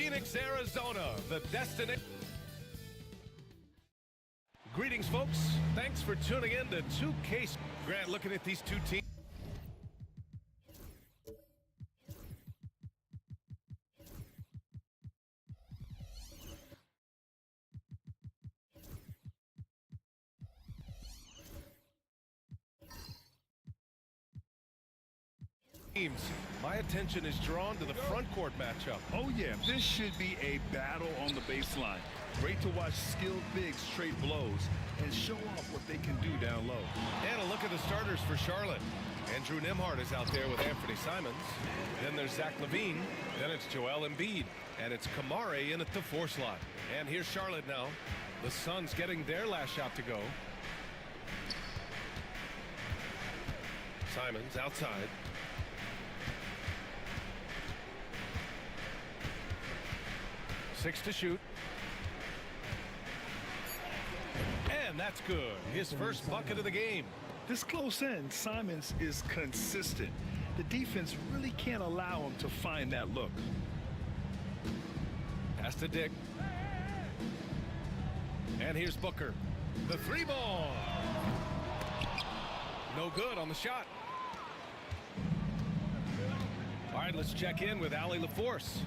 Phoenix, Arizona, the destination. Greetings, folks. Thanks for tuning in to 2K. Grant, looking at these two teams. My attention is drawn to the front court matchup. Oh yeah, this should be a battle on the baseline. Great to watch skilled bigs trade blows and show off what they can do down low. And a look at the starters for Charlotte. Andrew Nembhard is out there with Anthony Simons. Then there's Zach LaVine. Then it's Joel Embiid. And it's Kamare in at the 4 slot. And here's Charlotte now. The Suns getting their last shot to go. Simons outside. Six to shoot. And that's good. His first bucket of the game. This close in, Simons is consistent. The defense really can't allow him to find that look. Pass to Dick. And here's Booker. The 3-ball. No good on the shot. All right, let's check in with Allie LaForce.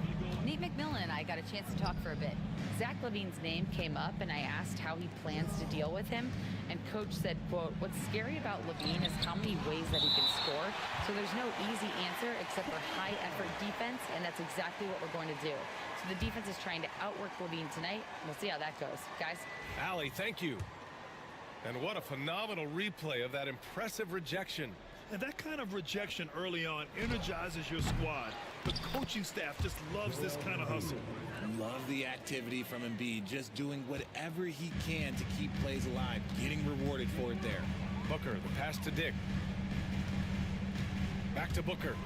Nate McMillan and I got a chance to talk for a bit. Zach LaVine's name came up, and I asked how he plans to deal with him. And Coach said, quote, "What's scary about LaVine is how many ways that he can score. So there's no easy answer except for high-effort defense, and that's exactly what we're going to do." So the defense is trying to outwork LaVine tonight. We'll see how that goes. Guys? Allie, thank you. And what a phenomenal replay of that impressive rejection. And that kind of rejection early on energizes your squad. The coaching staff just loves this kind of hustle. Love the activity from Embiid, just doing whatever he can to keep plays alive, getting rewarded for it there. Booker, the pass to Dick. Back to Booker.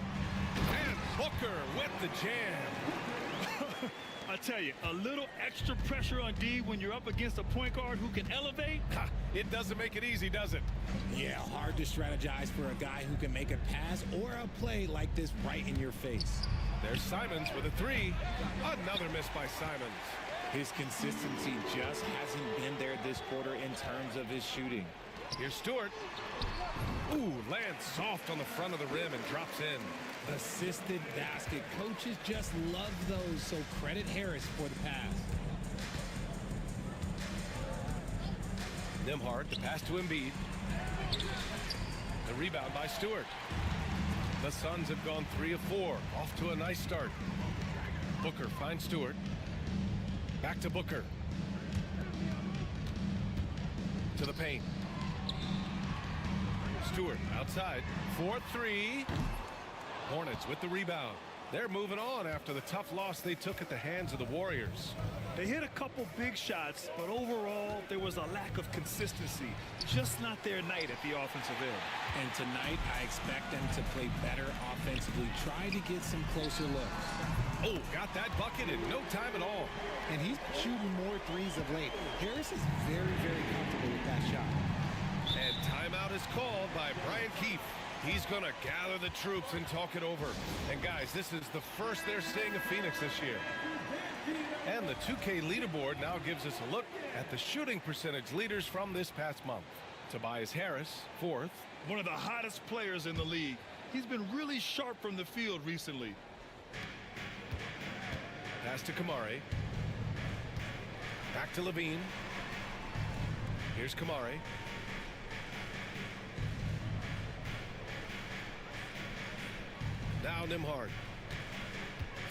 And Booker with the jam. I tell you, a little extra pressure on D when you're up against a point guard who can elevate. It doesn't make it easy, does it? Yeah, hard to strategize for a guy who can make a pass or a play like this right in your face. There's Simons with a 3. Another miss by Simons. His consistency just hasn't been there this quarter in terms of his shooting. Here's Stewart. Ooh, lands soft on the front of the rim and drops in. Assisted basket. Coaches just love those, so credit Harris for the pass. Nembhard, the pass to Embiid. The rebound by Stewart. The Suns have gone 3 of 4. Off to a nice start. Booker finds Stewart. Back to Booker. To the paint. Stewart outside. 4-3. Hornets with the rebound. They're moving on after the tough loss they took at the hands of the Warriors. They hit a couple big shots, but overall there was a lack of consistency. Just not their night at the offensive end. And tonight I expect them to play better offensively. Try to get some closer looks. Oh, got that bucket in no time at all. And he's shooting more threes of late. Harris is very, very comfortable with that shot. And timeout is called by Brian Keefe. He's going to gather the troops and talk it over. And guys, this is the first they're seeing of Phoenix this year. And the 2K leaderboard now gives us a look at the shooting percentage leaders from this past month. Tobias Harris, 4th. One of the hottest players in the league. He's been really sharp from the field recently. Pass to Kamare. Back to LaVine. Here's Kamare. Now Nembhard.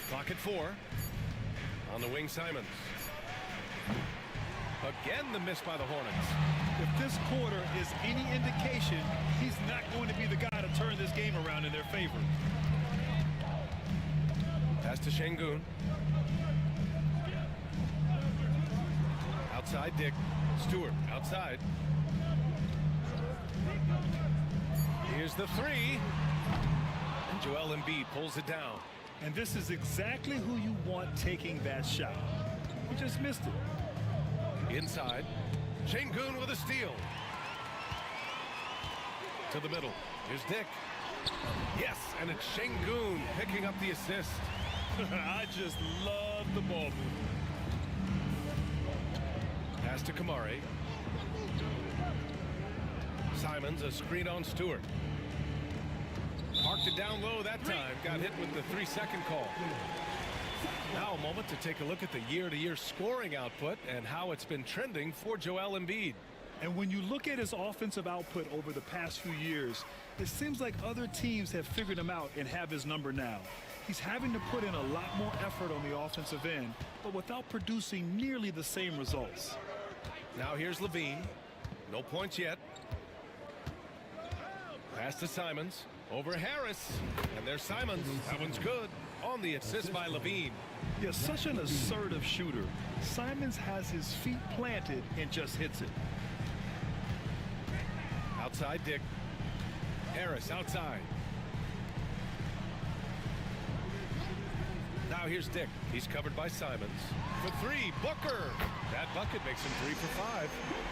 Clock at 4. On the wing, Simons. Again, the miss by the Hornets. If this quarter is any indication, he's not going to be the guy to turn this game around in their favor. Pass to Şengün. Outside Dick. Stewart outside. Here's the 3. And Joel Embiid pulls it down. And this is exactly who you want taking that shot. He just missed it. Inside. Şengün with a steal. To the middle. Here's Dick. Yes, and it's Şengün picking up the assist. I just love the ball movement. Pass to Kamari. Simons, a screen on Stewart. Parked it down low that time. Got hit with the 3-second call. Now a moment to take a look at the year-to-year scoring output and how it's been trending for Joel Embiid. And when you look at his offensive output over the past few years, it seems like other teams have figured him out and have his number now. He's having to put in a lot more effort on the offensive end, but without producing nearly the same results. Now here's Levine. No points yet. Pass to Simons. Over Harris. And there's Simons. That one's good. On the assist by Levine. Yeah, such an assertive shooter. Simons has his feet planted and just hits it. Outside Dick. Harris outside. Now here's Dick. He's covered by Simons. For three, Booker. That bucket makes him 3 for 5.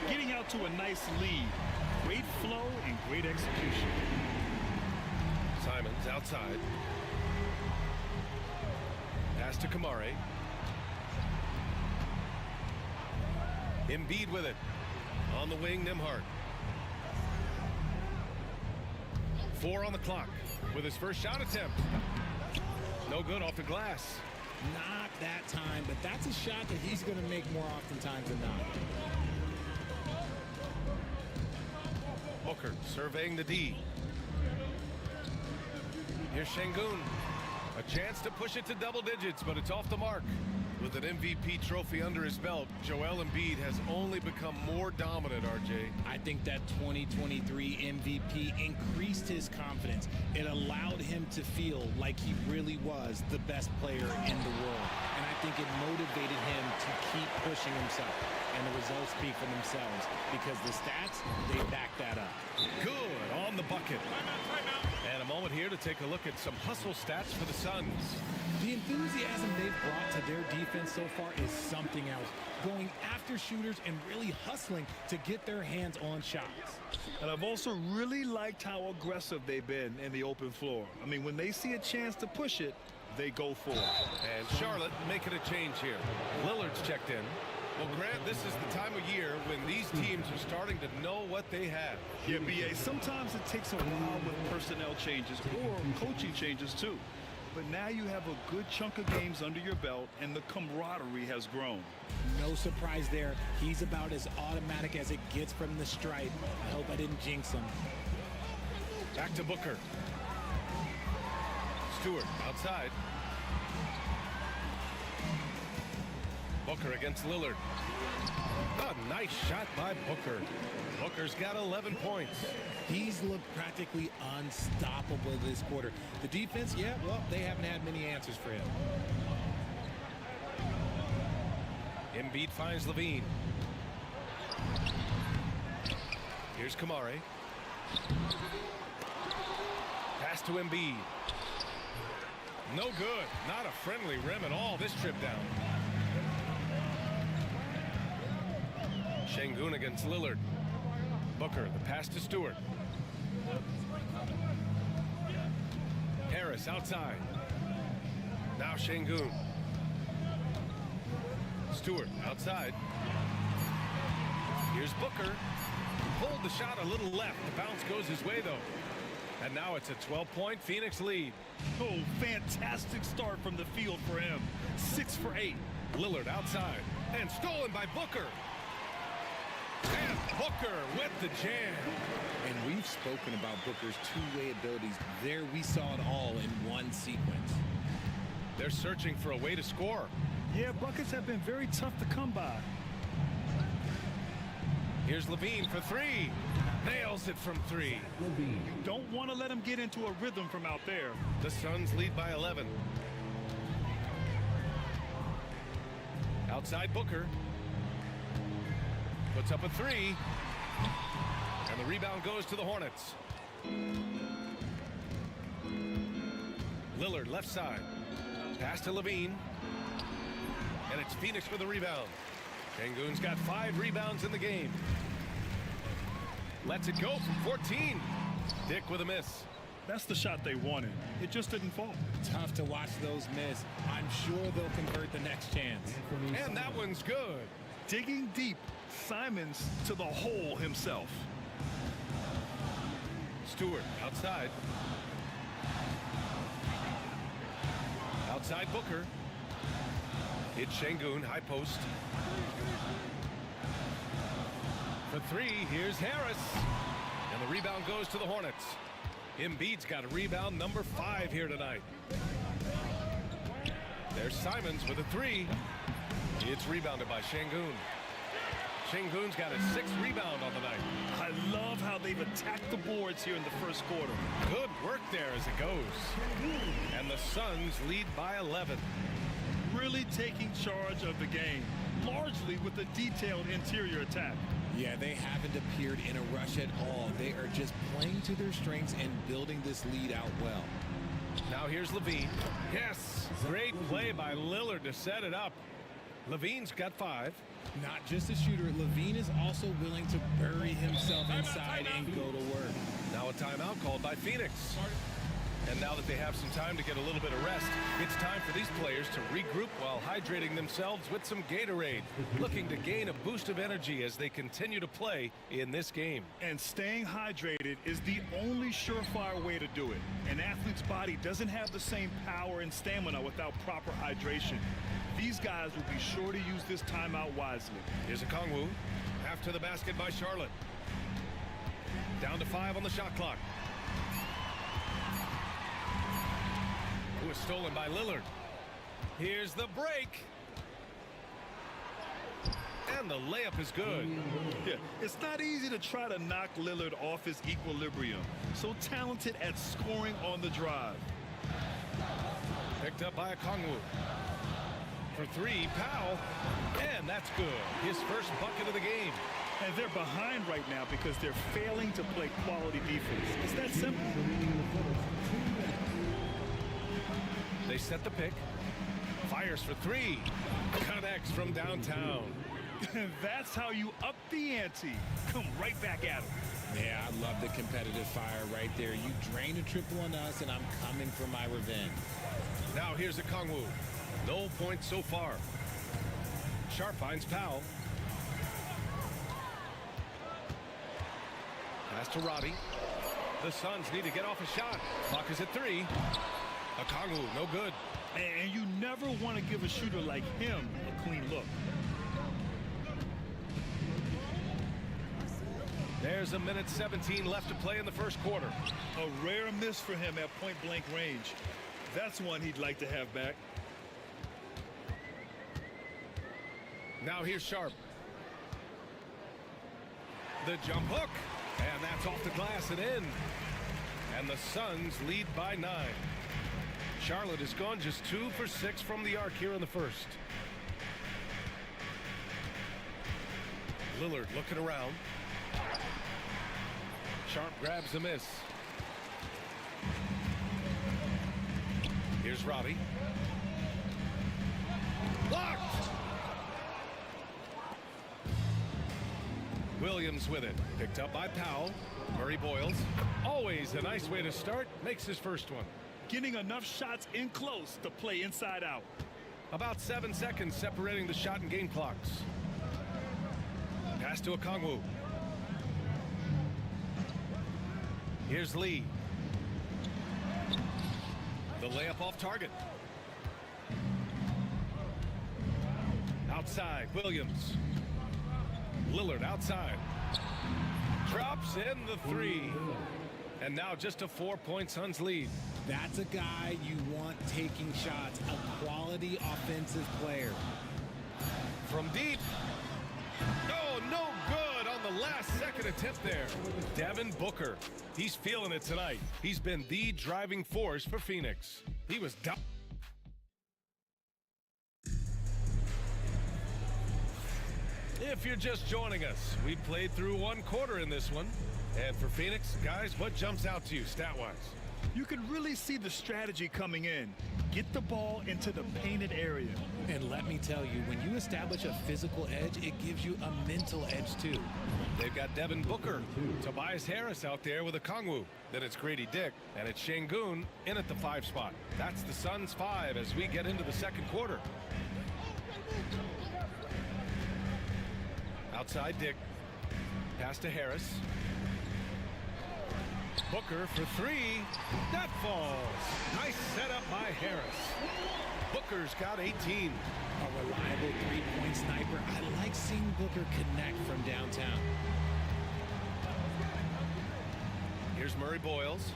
Getting out to a nice lead. Great flow and great execution. Simons outside. Pass to Kamari. Embiid with it. On the wing, Nembhard. 4 on the clock with his first shot attempt. No good off the glass. Not that time, but that's a shot that he's going to make more oftentimes than not. Booker surveying the D. Here's Şengün. A chance to push it to double digits, but it's off the mark. With an MVP trophy under his belt, Joel Embiid has only become more dominant, RJ. I think that 2023 MVP increased his confidence. It allowed him to feel like he really was the best player in the world. And I think it motivated him to keep pushing himself. And the results speak for themselves because the stats, they back that up. Good on the bucket. And a moment here to take a look at some hustle stats for the Suns. The enthusiasm they've brought to their defense so far is something else. Going after shooters and really hustling to get their hands on shots. And I've also really liked how aggressive they've been in the open floor. I mean, when they see a chance to push it, they go for it. And Charlotte making a change here. Lillard's checked in. Well, Grant, this is the time of year when these teams are starting to know what they have. Yeah, B.A., sometimes it takes a while with personnel changes or coaching changes, too. But now you have a good chunk of games under your belt, and the camaraderie has grown. No surprise there. He's about as automatic as it gets from the stripe. I hope I didn't jinx him. Back to Booker. Stewart outside. Booker against Lillard. A nice shot by Booker. Booker's got 11 points. He's looked practically unstoppable this quarter. The defense, yeah, well, they haven't had many answers for him. Embiid finds Levine. Here's Kamari. Pass to Embiid. No good. Not a friendly rim at all this trip down. Şengün against Lillard. Booker, the pass to Stewart. Harris outside. Now Şengün. Stewart outside. Here's Booker. Pulled the shot a little left. The bounce goes his way, though. And now it's a 12-point Phoenix lead. Oh, fantastic start from the field for him. 6 for 8. Lillard outside. And stolen by Booker. And Booker with the jam. And we've spoken about Booker's two-way abilities. There we saw it all in one sequence. They're searching for a way to score. Yeah, buckets have been very tough to come by. Here's Levine for 3. Nails it from 3. You don't want to let him get into a rhythm from out there. The Suns lead by 11. Outside Booker. Puts up a 3. And the rebound goes to the Hornets. Lillard left side. Pass to Levine. And it's Phoenix with the rebound. Şengün's got 5 rebounds in the game. Lets it go from 14. Dick with a miss. That's the shot they wanted. It just didn't fall. Tough to watch those miss. I'm sure they'll convert the next chance. And that one's good. Digging deep, Simons to the hole himself. Stewart outside. Outside Booker. It's Şengün, high post. For three, here's Harris. And the rebound goes to the Hornets. Embiid's got a rebound number 5 here tonight. There's Simons with a 3. It's rebounded by Şengün. Şengün's got a 6th rebound on the night. I love how they've attacked the boards here in the first quarter. Good work there as it goes. And the Suns lead by 11. Really taking charge of the game, largely with a detailed interior attack. Yeah, they haven't appeared in a rush at all. They are just playing to their strengths and building this lead out well. Now here's Levine. Yes, great play by Lillard to set it up. Levine's got 5. Not just a shooter, Levine is also willing to bury himself inside and go to work. Now a timeout called by Phoenix. And now that they have some time to get a little bit of rest, it's time for these players to regroup while hydrating themselves with some Gatorade, looking to gain a boost of energy as they continue to play in this game. And staying hydrated is the only surefire way to do it. An athlete's body doesn't have the same power and stamina without proper hydration. These guys will be sure to use this timeout wisely. Here's Okongwu. After the basket by Charlotte. Down to 5 on the shot clock. It was stolen by Lillard. Here's the break. And the layup is good. Yeah, it's not easy to try to knock Lillard off his equilibrium. So talented at scoring on the drive. Picked up by Okongwu. For 3, Powell. And that's good. His first bucket of the game. And they're behind right now because they're failing to play quality defense. It's that simple. They set the pick. Fires for 3. Connects from downtown. That's how you up the ante. Come right back at him. Yeah, I love the competitive fire right there. You drained a triple on us, and I'm coming for my revenge. Now here's Okongwu. No points so far. Sharp finds Powell. Pass to Roddy. The Suns need to get off a shot. Clock is at 3. Okongwu, no good. And you never want to give a shooter like him a clean look. There's a minute 17 left to play in the first quarter. A rare miss for him at point-blank range. That's one he'd like to have back. Now here's Sharp. The jump hook. And that's off the glass and in. And the Suns lead by 9. Charlotte has gone just 2 for 6 from the arc here in the first. Lillard looking around. Sharp grabs the miss. Here's Roddy. Blocked! Williams with it. Picked up by Powell. Murray Boyles. Always a nice way to start. Makes his first one. Getting enough shots in close to play inside out. About 7 seconds separating the shot and game clocks. Pass to Okongwu. Here's Lee. The layup off target. Outside, Williams. Lillard outside. Drops in the 3. And now just a 4-point Suns lead. That's a guy you want taking shots, a quality offensive player. From deep. Oh, no good on the last second attempt there. Devin Booker. He's feeling it tonight. He's been the driving force for Phoenix. He was down. If you're just joining us, we played through 1 quarter in this one. And for Phoenix, guys, what jumps out to you stat-wise? You can really see the strategy coming in. Get the ball into the painted area. And let me tell you, when you establish a physical edge, it gives you a mental edge too. They've got Devin Booker, Tobias Harris out there with a Kongwu. Then it's Grady Dick, and it's Şengün in at the 5 spot. That's the Suns' 5 as we get into the second quarter. Outside Dick. Pass to Harris. Booker for 3. That falls. Nice setup by Harris. Booker's got 18. A reliable three-point sniper. I like seeing Booker connect from downtown. Here's Murray Boyles.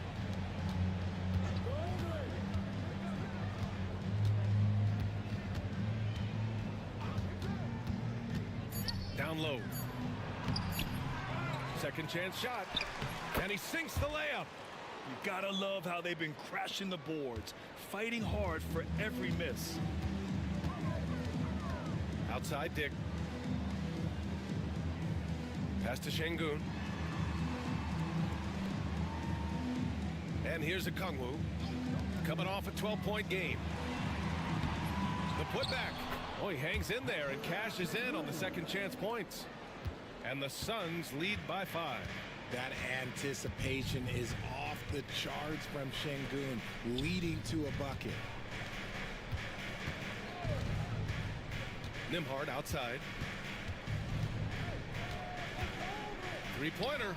Down low. Second chance shot. And he sinks the layup. You gotta love how they've been crashing the boards, fighting hard for every miss. Outside Dick. Pass to Şengün. And here's a Kongwu. Coming off a 12-point game. The putback. Oh, he hangs in there and cashes in on the second chance points. And the Suns lead by 5. That anticipation is off the charts from Şengün, leading to a bucket. Nembhard outside. Three-pointer.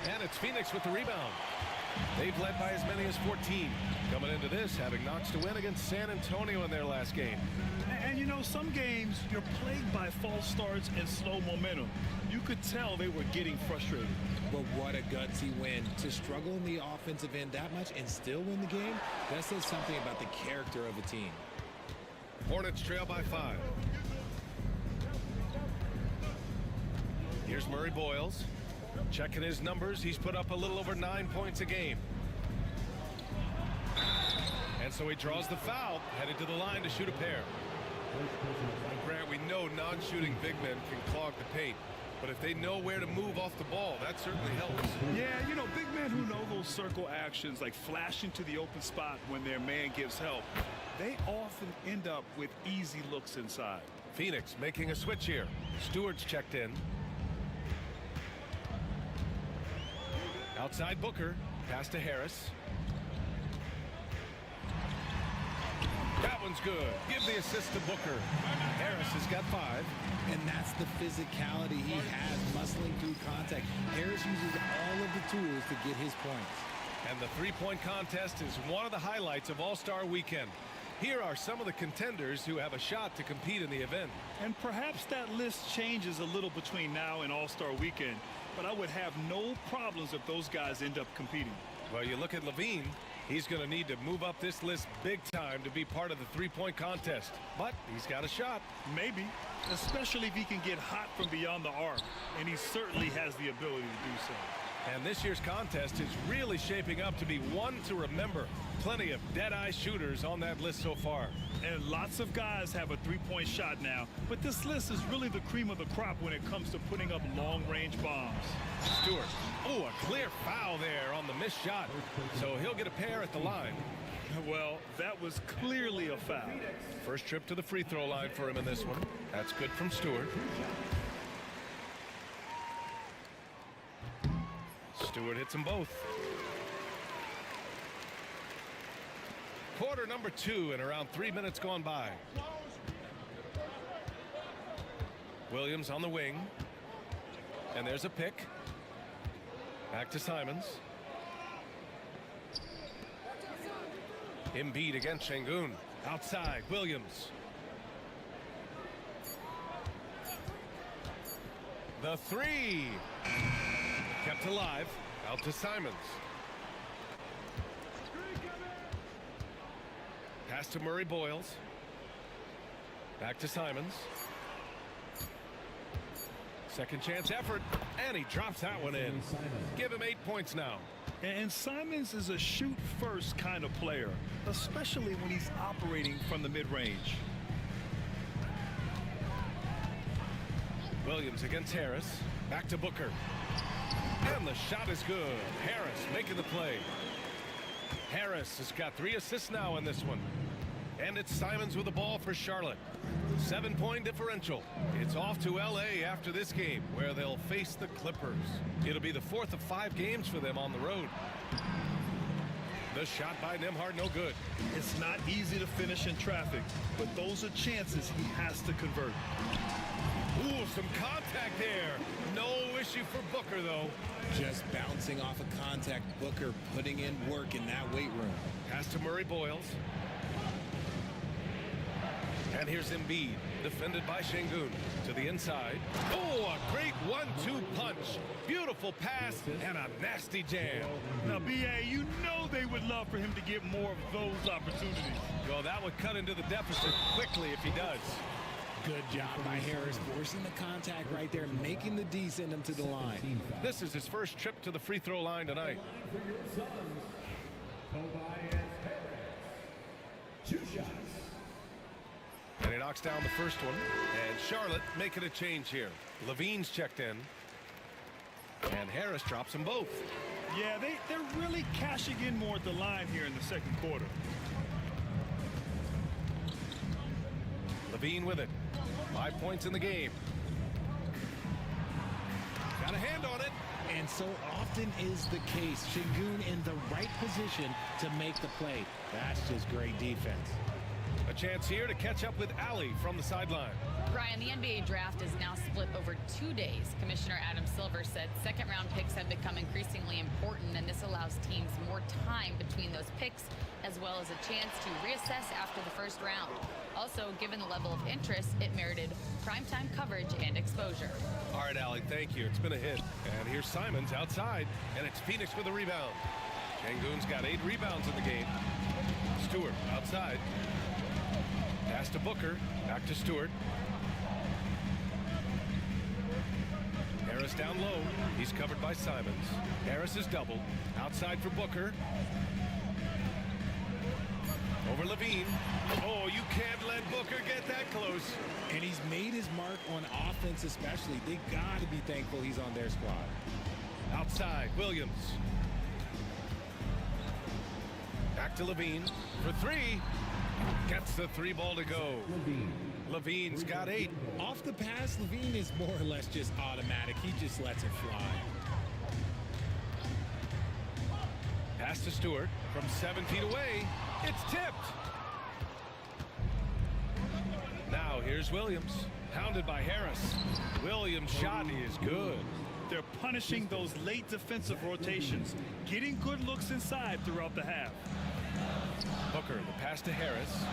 And it's Phoenix with the rebound. They've led by as many as 14. Coming into this, having knocks to win against San Antonio in their last game. And you know, some games you're plagued by false starts and slow momentum. You could tell they were getting frustrated. But what a gutsy win. To struggle in the offensive end that much and still win the game, that says something about the character of a team. Hornets trail by 5. Here's Murray Boyles. Checking his numbers, he's put up a little over 9 points a game. And so he draws the foul, headed to the line to shoot a pair. Grant, we know non-shooting big men can clog the paint, but if they know where to move off the ball, that certainly helps. Yeah, you know, big men who know those circle actions, like flashing to the open spot when their man gives help, they often end up with easy looks inside. Phoenix making a switch here. Stewart's checked in. Outside Booker, pass to Harris. That one's good. Give the assist to Booker. Harris has got 5. And that's the physicality he has, muscling through contact. Harris uses all of the tools to get his points. And the three-point contest is one of the highlights of All-Star Weekend. Here are some of the contenders who have a shot to compete in the event. And perhaps that list changes a little between now and All-Star Weekend, but I would have no problems if those guys end up competing. Well, you look at Levine, he's going to need to move up this list big time to be part of the three-point contest. But he's got a shot. Maybe, especially if he can get hot from beyond the arc, and he certainly has the ability to do so. And this year's contest is really shaping up to be one to remember. Plenty of dead-eye shooters on that list so far. And lots of guys have a three-point shot now, but this list is really the cream of the crop when it comes to putting up long-range bombs. Stewart. Oh, a clear foul there on the missed shot. So he'll get a pair at the line. Well, that was clearly a foul. First trip to the free throw line for him in this one. That's good from Stewart. Stewart hits them both. Quarter number 2 and around 3 minutes gone by. Williams on the wing. And there's a pick. Back to Simons. Embiid against Şengün. Outside, Williams. The 3. Kept alive. Out to Simons. Pass to Murray Boyles. Back to Simons. Second chance effort, and he drops that one in. Give him 8 points now. And Simons is a shoot-first kind of player, especially when he's operating from the mid-range. Williams against Harris. Back to Booker. And the shot is good. Harris making the play. Harris has got 3 assists now in this one. And it's Simons with the ball for Charlotte. 7-point differential. It's off to LA after this game, where they'll face the Clippers. It'll be the 4th of 5 games for them on the road. The shot by Nembhard, no good. It's not easy to finish in traffic, but those are chances he has to convert. Ooh, some contact there. No issue for Booker, though. Just bouncing off of contact. Booker putting in work in that weight room. Pass to Murray Boyles. And here's Embiid, defended by Şengün. To the inside. Oh, a great 1-2 punch. Beautiful pass and a nasty jam. Now, B.A., you know they would love for him to get more of those opportunities. Well, that would cut into the deficit quickly if he does. Good job by Harris, forcing the contact right there, making the D send him to the line. This is his first trip to the free throw line tonight. And he knocks down the first one. And Charlotte making a change here. Levine's checked in. And Harris drops them both. Yeah, they're really cashing in more at the line here in the second quarter. Levine with it. 5 points in the game. Got a hand on it. And so often is the case. Şengün in the right position to make the play. That's just great defense. A chance here to catch up with Allie from the sideline. Brian, the NBA draft is now split over 2 days. Commissioner Adam Silver said second-round picks have become increasingly important, and this allows teams more time between those picks, as well as a chance to reassess after the first round. Also, given the level of interest, it merited primetime coverage and exposure. All right, Allie, thank you. It's been a hit. And here's Simons outside, and it's Phoenix with a rebound. Şengün's got 8 rebounds in the game. Stewart outside. Pass to Booker. Back to Stewart. Harris down low. He's covered by Simons. Harris is doubled. Outside for Booker. Over Levine. Oh, you can't let Booker get that close. And he's made his mark on offense especially. They got to be thankful he's on their squad. Outside, Williams. Back to Levine for 3. Gets the 3 ball to go. Levine's got 8. Off the pass, Levine is more or less just automatic. He just lets it fly. Pass to Stewart from 7 feet away. It's tipped. Now here's Williams. Pounded by Harris. Williams' shot is good. They're punishing those late defensive rotations, getting good looks inside throughout the half. Booker, the pass to Harris.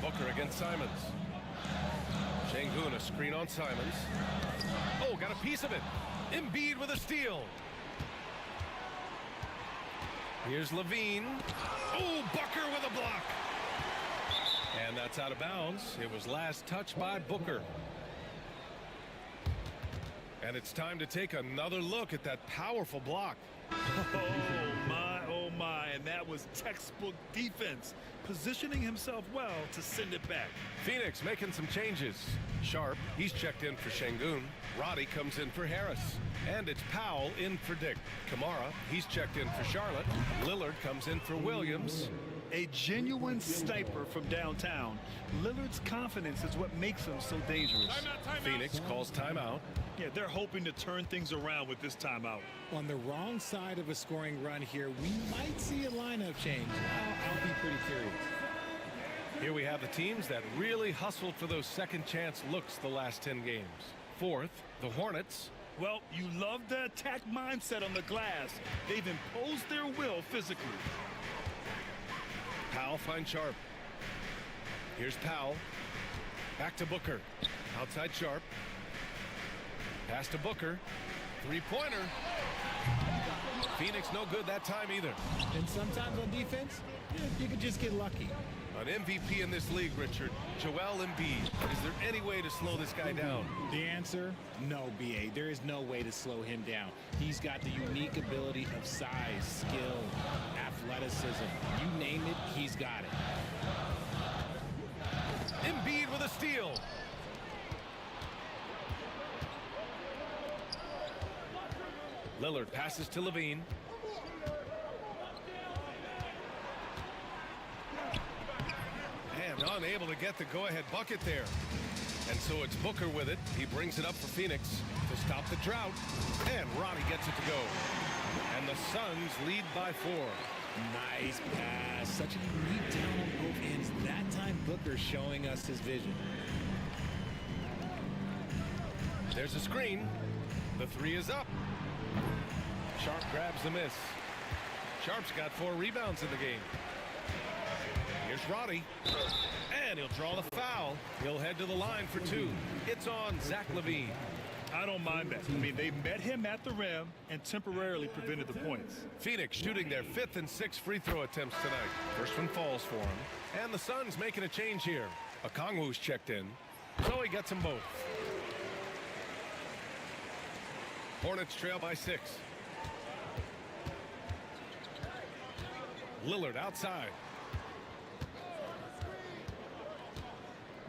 Booker against Simons. Şengün, a screen on Simons. Oh, got a piece of it. Embiid with a steal. Here's Levine. Oh, Booker with a block. And that's out of bounds. It was last touched by Booker. And it's time to take another look at that powerful block. Oh my, and that was textbook defense, positioning himself well to send it back. Phoenix making some changes. Sharp, he's checked in for Şengün. Roddy comes in for Harris. And it's Powell in for Dick. Kamara, he's checked in for Charlotte. Lillard comes in for Williams. A genuine sniper from downtown. Lillard's confidence is what makes him so dangerous. Phoenix calls timeout. Yeah, they're hoping to turn things around with this timeout. On the wrong side of a scoring run here, we might see a lineup change. I'll be pretty curious. Here we have the teams that really hustled for those second chance looks the last 10 games. Fourth, the Hornets. Well, you love the attack mindset on the glass. They've imposed their will physically. Powell finds Sharp. Here's Powell. Back to Booker. Outside Sharp. Pass to Booker. 3-pointer. Phoenix no good that time either. And sometimes on defense, you can just get lucky. An MVP in this league, Richard. Joel Embiid. Is there any way to slow this guy down? The answer, no, B.A. There is no way to slow him down. He's got the unique ability of size, skill, athleticism. You name it, he's got it. Embiid with a steal. Lillard passes to Levine. And unable to get the go-ahead bucket there. And so it's Booker with it. He brings it up for Phoenix to stop the drought. And Roddy gets it to go. And the Suns lead by 4. Nice pass. Such a unique talent on both ends. That time Booker showing us his vision. There's a screen. The 3 is up. Sharp grabs the miss. Sharp's got 4 rebounds in the game. Here's Roddy. And he'll draw the foul. He'll head to the line for 2. It's on Zach LaVine. I don't mind that. I mean, they met him at the rim and temporarily prevented the points. Phoenix shooting their 5th and 6th free throw attempts tonight. First one falls for him. And the Suns making a change here. Okongwu's checked in, so he gets them both. Hornets trail by 6. Lillard outside.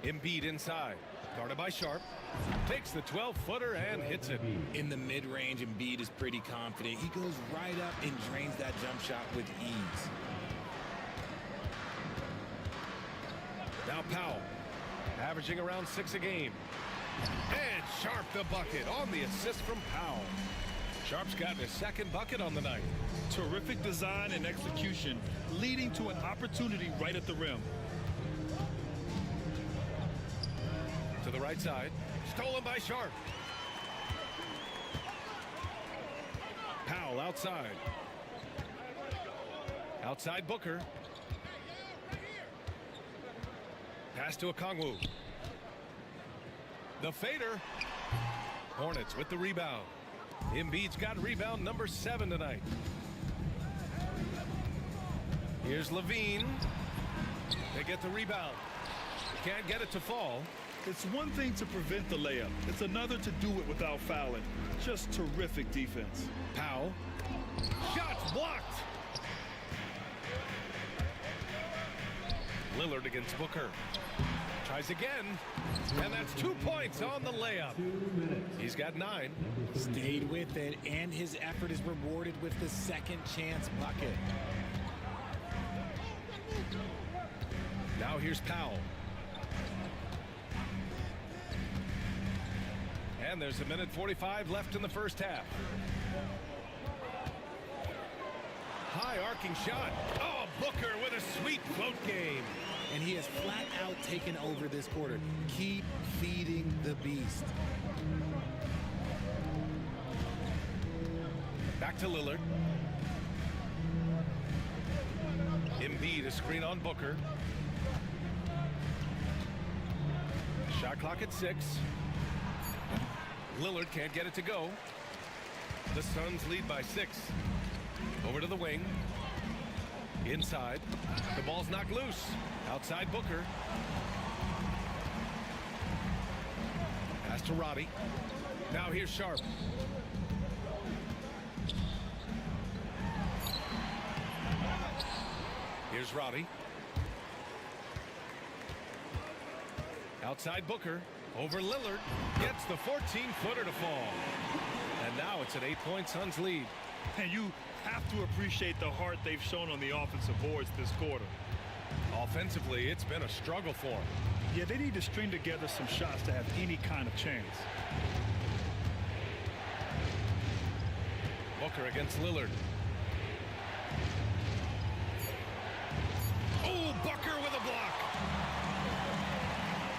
Embiid inside. Guarded by Sharp. Takes the 12-footer and hits it. In the mid-range, Embiid is pretty confident. He goes right up and drains that jump shot with ease. Now Powell, averaging around 6 a game. And Sharp the bucket on the assist from Powell. Sharp's gotten his 2nd bucket on the night. Terrific design and execution, leading to an opportunity right at the rim. To the right side. Stolen by Sharp. Powell outside. Outside Booker. Pass to Okongwu. The fader. Hornets with the rebound. Embiid's got rebound number 7 tonight. Here's Levine. They get the rebound. Can't get it to fall. It's one thing to prevent the layup. It's another to do it without fouling. Just terrific defense. Powell. Shots blocked. Lillard against Booker. Tries again. And that's 2 points on the layup. He's got 9. Stayed with it, and his effort is rewarded with the 2nd chance bucket. Now here's Powell. And there's 1:45 left in the first half. High arcing shot. Oh, Booker with a sweet float game. And he has flat out taken over this quarter. Keep feeding the beast. Back to Lillard. Embiid, a screen on Booker. Shot clock at 6. Lillard can't get it to go. The Suns lead by 6. Over to the wing. Inside. The ball's knocked loose. Outside Booker. Pass to Roddy. Now here's Sharp. Here's Roddy. Outside Booker. Over Lillard. Gets the 14-footer to fall. And now it's an 8-point Suns lead. And you have to appreciate the heart they've shown on the offensive boards this quarter. Offensively, it's been a struggle for them. Yeah, they need to string together some shots to have any kind of chance. Booker against Lillard. Oh, Booker with a block.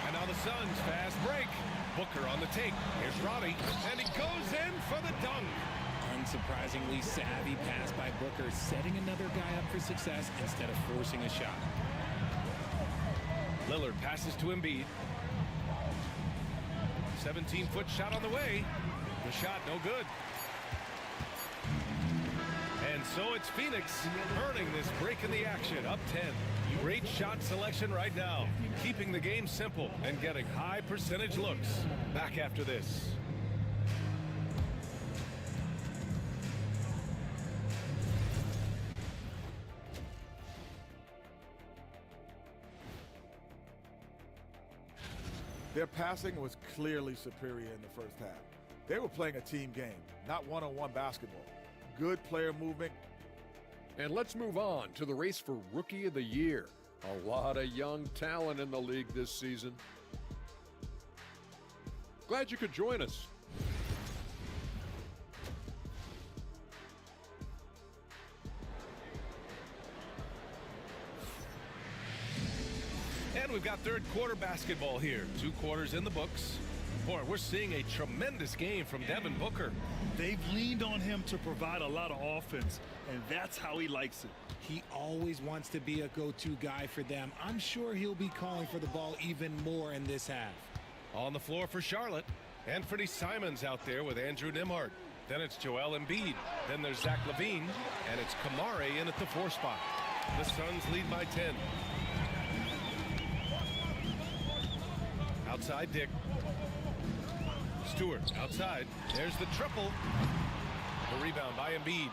And now the Suns fast break. Booker on the take. Here's Roddy. And he goes in for the dunk. Unsurprisingly savvy pass by Booker, setting another guy up for success instead of forcing a shot. Lillard passes to Embiid. 17-foot shot on the way. The shot no good. And so it's Phoenix earning this break in the action, up 10. Great shot selection right now, keeping the game simple and getting high percentage looks. Back after this. Their passing was clearly superior in the first half. They were playing a team game, not one-on-one basketball. Good player movement. And let's move on to the race for Rookie of the Year. A lot of young talent in the league this season. Glad you could join us. And we've got third quarter basketball here. 2 quarters in the books. Boy, we're seeing a tremendous game from Devin Booker. They've leaned on him to provide a lot of offense, and that's how he likes it. He always wants to be a go-to guy for them. I'm sure he'll be calling for the ball even more in this half. On the floor for Charlotte. Anthony Simons out there with Andrew Nembhard. Then it's Joel Embiid. Then there's Zach LaVine. And it's Kamare in at the 4 spot. The Suns lead by 10. Outside Dick. Stewart outside. There's the triple. The rebound by Embiid.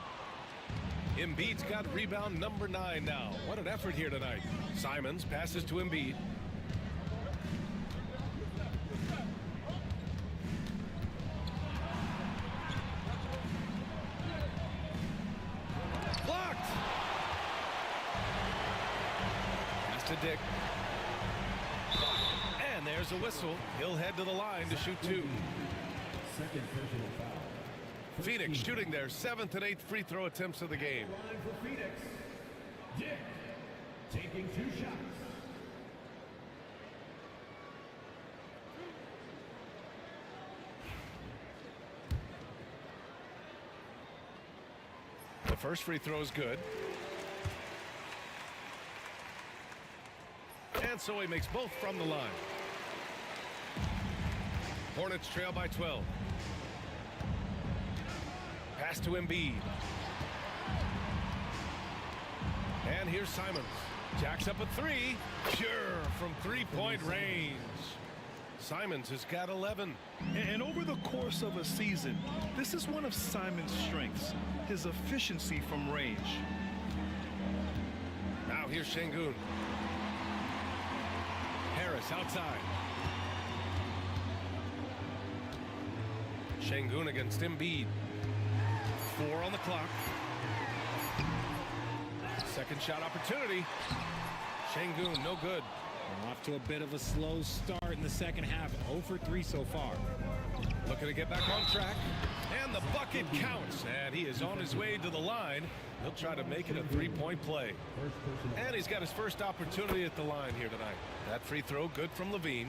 Embiid's got rebound number 9 now. What an effort here tonight. Simons passes to Embiid. Blocked. Pass to Dick. And there's a whistle. He'll head to the line to shoot 2. Second personal foul. Phoenix shooting their 7th and 8th free throw attempts of the game. Line for Phoenix. Dick taking 2 shots. The first free throw is good. And so he makes both from the line. Hornets trail by 12. Pass to Embiid. And here's Simons. Jacks up a 3. Pure from 3-point range. Simons has got 11. And over the course of a season, this is one of Simons' strengths, his efficiency from range. Now here's Şengün. Harris outside. Şengün against Embiid. 4 on the clock. Second shot opportunity. Şengün, no good. Off to a bit of a slow start in the second half. 0 for 3 so far. Looking to get back on track. And the bucket counts. And he is on his way to the line. He'll try to make it a 3-point play. And he's got his first opportunity at the line here tonight. That free throw good from LaVine.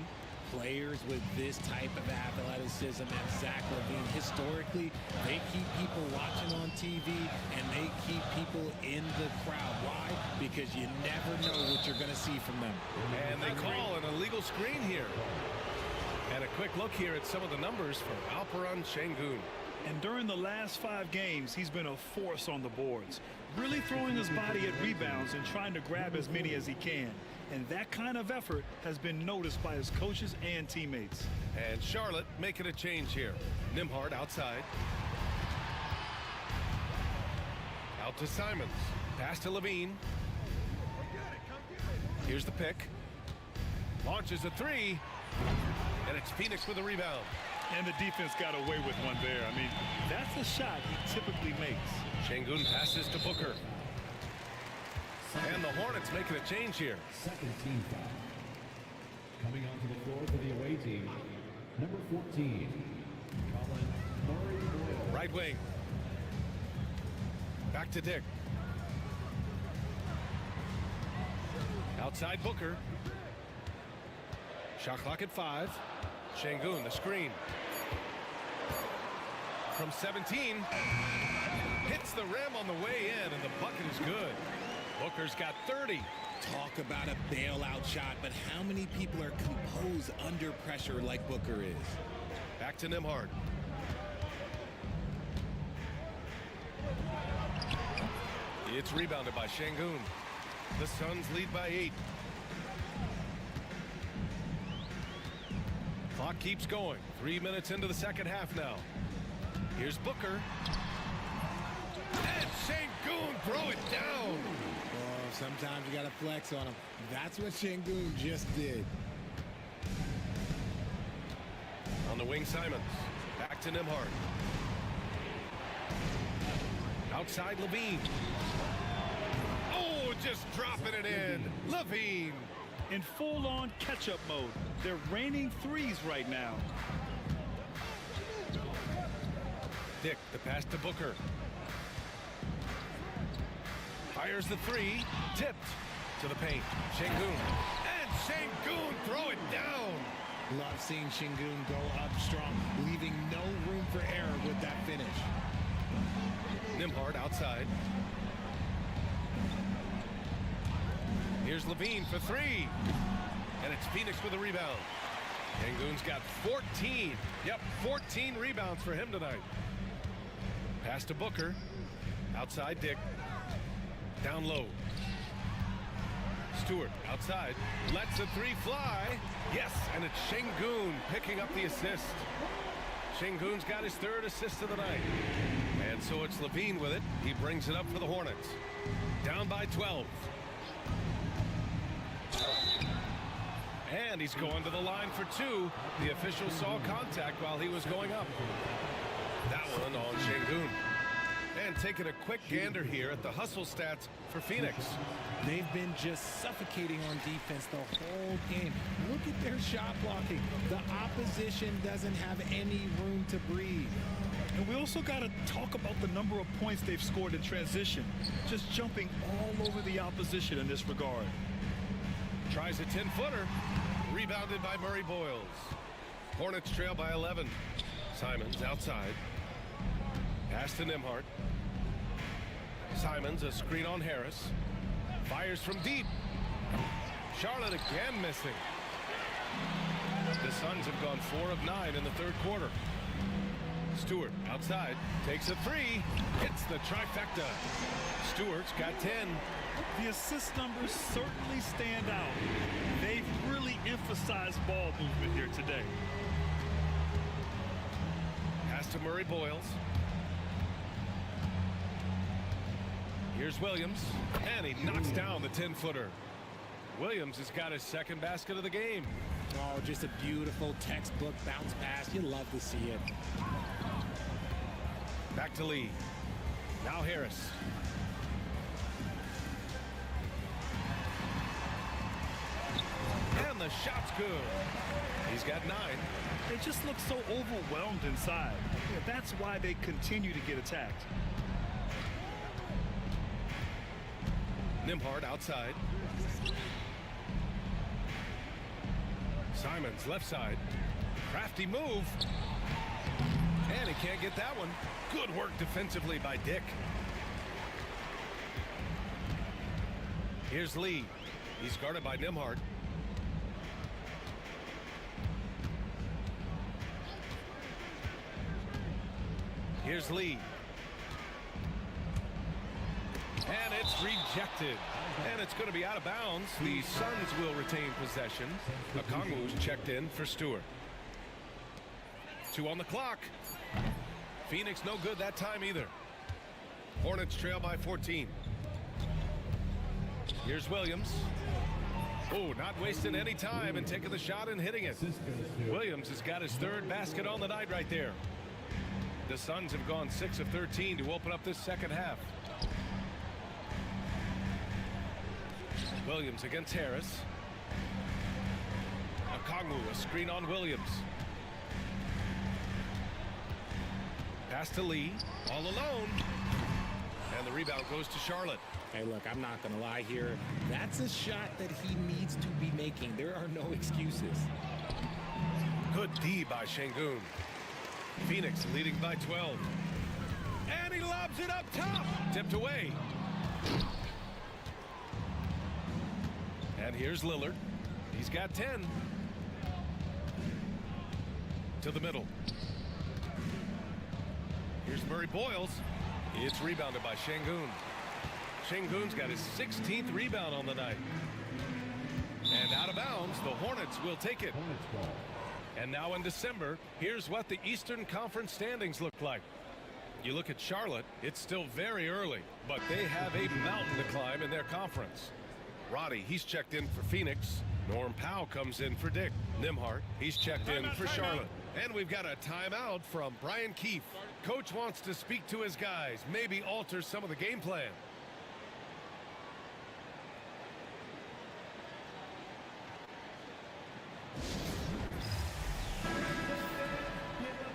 Players with this type of athleticism and Zach LaVine, historically, they keep people watching on TV and they keep people in the crowd. Why? Because you never know what you're going to see from them. And they call an illegal screen here. And a quick look here at some of the numbers for Alperen Şengün. And during the last 5 games, he's been a force on the boards, really throwing his body at rebounds and trying to grab as many as he can. And that kind of effort has been noticed by his coaches and teammates. And Charlotte making a change here. Nembhard outside. Out to Simons. Pass to LaVine. Here's the pick. Launches a 3. And it's Phoenix with a rebound. And the defense got away with one there. I mean, that's a shot he typically makes. Şengün passes to Booker. And the Hornets making a change here. Second team foul. Coming onto the floor for the away team, number 14, Colin Murray. Right wing. Back to Dick. Outside Booker. Shot clock at 5. Şengün, the screen. From 17. Hits the rim on the way in, and the bucket is good. Booker's got 30. Talk about a bailout shot, but how many people are composed under pressure like Booker is? Back to Nembhard. It's rebounded by Şengün. The Suns lead by 8. Clock keeps going. 3 minutes into the second half now. Here's Booker. And Şengün throw it down. Oh, sometimes you got to flex on him. That's what Şengün just did. On the wing, Simons. Back to Nimhart. Outside Levine. Oh, just dropping it in. Levine. In full-on catch-up mode. They're raining threes right now. Dick, the pass to Booker. Fires the three. Tipped to the paint. Şengün. And Şengün throw it down. Love seeing Şengün go up strong, leaving no room for error with that finish. Nimhart outside. Here's Levine for three. And it's Phoenix with a rebound. Şengün's got 14. Yep, 14 rebounds for him tonight. Pass to Booker. Outside Dick. Down low. Stewart outside. Lets a three fly. Yes, and it's Şengün picking up the assist. Şengün's got his third assist of the night. And so it's Levine with it. He brings it up for the Hornets. Down by 12. And he's going to the line for two. The official saw contact while he was going up. That one on Şengün. And taking a quick gander here at the hustle stats for Phoenix. They've been just suffocating on defense the whole game. Look at their shot blocking. The opposition doesn't have any room to breathe. And we also got to talk about the number of points they've scored in transition. Just jumping all over the opposition in this regard. Tries a 10-footer. Rebounded by Murray Boyles. Hornets trail by 11. Simons outside. Pass to Nimhart. Simons, a screen on Harris. Fires from deep. Charlotte again missing. The Suns have gone 4 of 9 in the third quarter. Stewart outside. Takes a three. Hits the trifecta. Stewart's got 10. The assist numbers certainly stand out. They've really emphasized ball movement here today. Pass to Murray Boyles. Here's Williams, and he knocks down the 10-footer. Williams has got his second basket of the game. Oh, just a beautiful textbook bounce pass. You love to see it. Back to Lee. Now Harris. And the shot's good. He's got 9. They just look so overwhelmed inside. Yeah, that's why they continue to get attacked. Nimhart outside. Simons left side. Crafty move. And he can't get that one. Good work defensively by Dick. Here's Lee. He's guarded by Nimhart. Here's Lee. And it's rejected. And it's going to be out of bounds. The Suns will retain possession. Okongwu's checked in for Stewart. 2 on the clock. Phoenix no good that time either. Hornets trail by 14. Here's Williams. Oh, not wasting any time and taking the shot and hitting it. Williams has got his third basket on the night right there. The Suns have gone 6 of 13 to open up this second half. Williams against Harris. Okongwu, a screen on Williams. Pass to Lee, all alone. And the rebound goes to Charlotte. Hey, look, I'm not going to lie here. That's a shot that he needs to be making. There are no excuses. Good D by Şengün. Phoenix leading by 12. And he lobs it up top. Tipped away. And here's Lillard. He's got 10. To the middle. Here's Murray Boyles. It's rebounded by Şengün. Şengün's got his 16th rebound on the night. And out of bounds, the Hornets will take it. And now in December, here's what the Eastern Conference standings look like. You look at Charlotte, it's still very early, but they have a mountain to climb in their conference. Roddy, he's checked in for Phoenix. Norm Powell comes in for Dick. Nimhart, he's checked in for Charlotte. And we've got a timeout from Brian Keefe. Coach wants to speak to his guys, maybe alter some of the game plan.